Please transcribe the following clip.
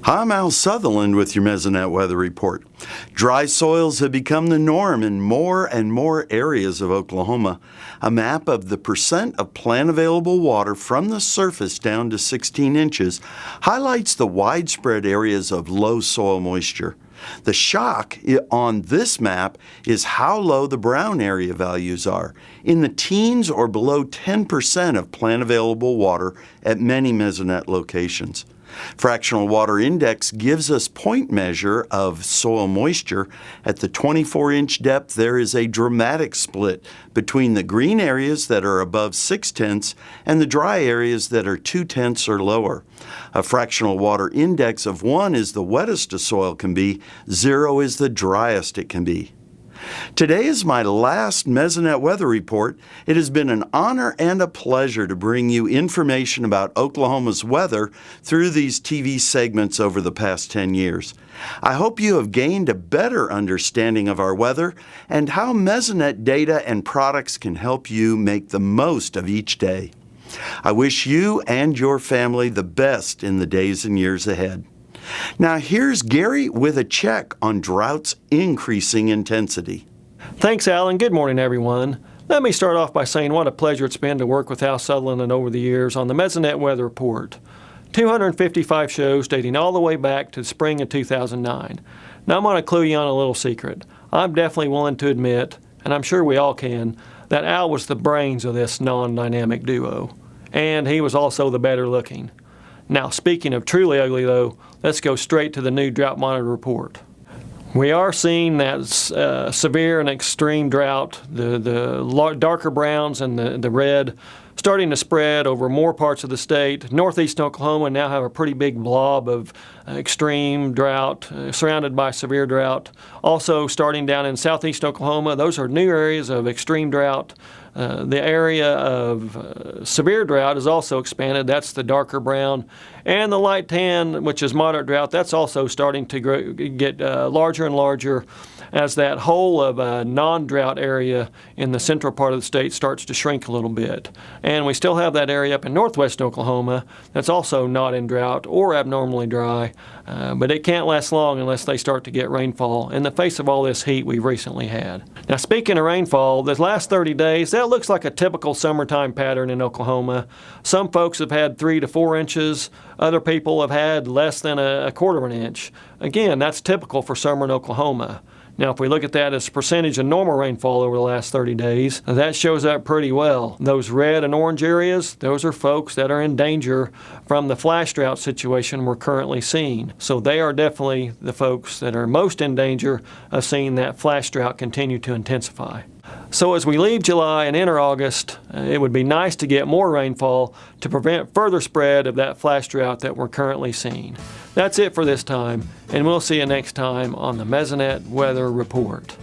Hi, I'm Al Sutherland with your Mesonet weather report. Dry soils have become the norm in more and more areas of Oklahoma. A map of the percent of plant available water from the surface down to 16 inches highlights the widespread areas of low soil moisture. The shock on this map is how low the brown area values are, in the teens or below 10% of plant available water at many Mesonet locations. Fractional water index gives us point measure of soil moisture. At the 24-inch depth, there is a dramatic split between the green areas that are above 0.6 and the dry areas that are 0.2 or lower. A fractional water index of 1 is the wettest a soil can be, 0 is the driest it can be. Today is my last Mesonet weather report. It has been an honor and a pleasure to bring you information about Oklahoma's weather through these TV segments over the past 10 years. I hope you have gained a better understanding of our weather and how Mesonet data and products can help you make the most of each day. I wish you and your family the best in the days and years ahead. Now here's Gary with a check on drought's increasing intensity. Thanks, Alan. Good morning, everyone. Let me start off by saying what a pleasure it's been to work with Al Sutherland over the years on the Mesonet Weather Report. 255 shows dating all the way back to the spring of 2009. Now I'm going to clue you on a little secret. I'm definitely willing to admit, and I'm sure we all can, that Al was the brains of this non-dynamic duo. And he was also the better looking. Now, speaking of truly ugly, though, let's go straight to the new Drought Monitor report. We are seeing that severe and extreme drought, the darker browns and the red, starting to spread over more parts of the state. Northeast Oklahoma now have a pretty big blob of extreme drought, surrounded by severe drought. Also starting down in southeast Oklahoma, those are new areas of extreme drought. The area of severe drought is also expanded. That's the darker brown. And the light tan, which is moderate drought, that's also starting to get larger and larger as that whole of a non-drought area in the central part of the state starts to shrink a little bit. And we still have that area up in northwest Oklahoma that's also not in drought or abnormally dry, but it can't last long unless they start to get rainfall in the face of all this heat we've recently had. Now, speaking of rainfall, the last 30 days, that looks like a typical summertime pattern in Oklahoma. Some folks have had 3 to 4 inches. Other people have had less than a quarter of an inch. Again, that's typical for summer in Oklahoma. Now, if we look at that as a percentage of normal rainfall over the last 30 days, that shows up pretty well. Those red and orange areas, those are folks that are in danger from the flash drought situation we're currently seeing. So they are definitely the folks that are most in danger of seeing that flash drought continue to intensify. So as we leave July and enter August, it would be nice to get more rainfall to prevent further spread of that flash drought that we're currently seeing. That's it for this time, and we'll see you next time on the Mesonet Weather Report.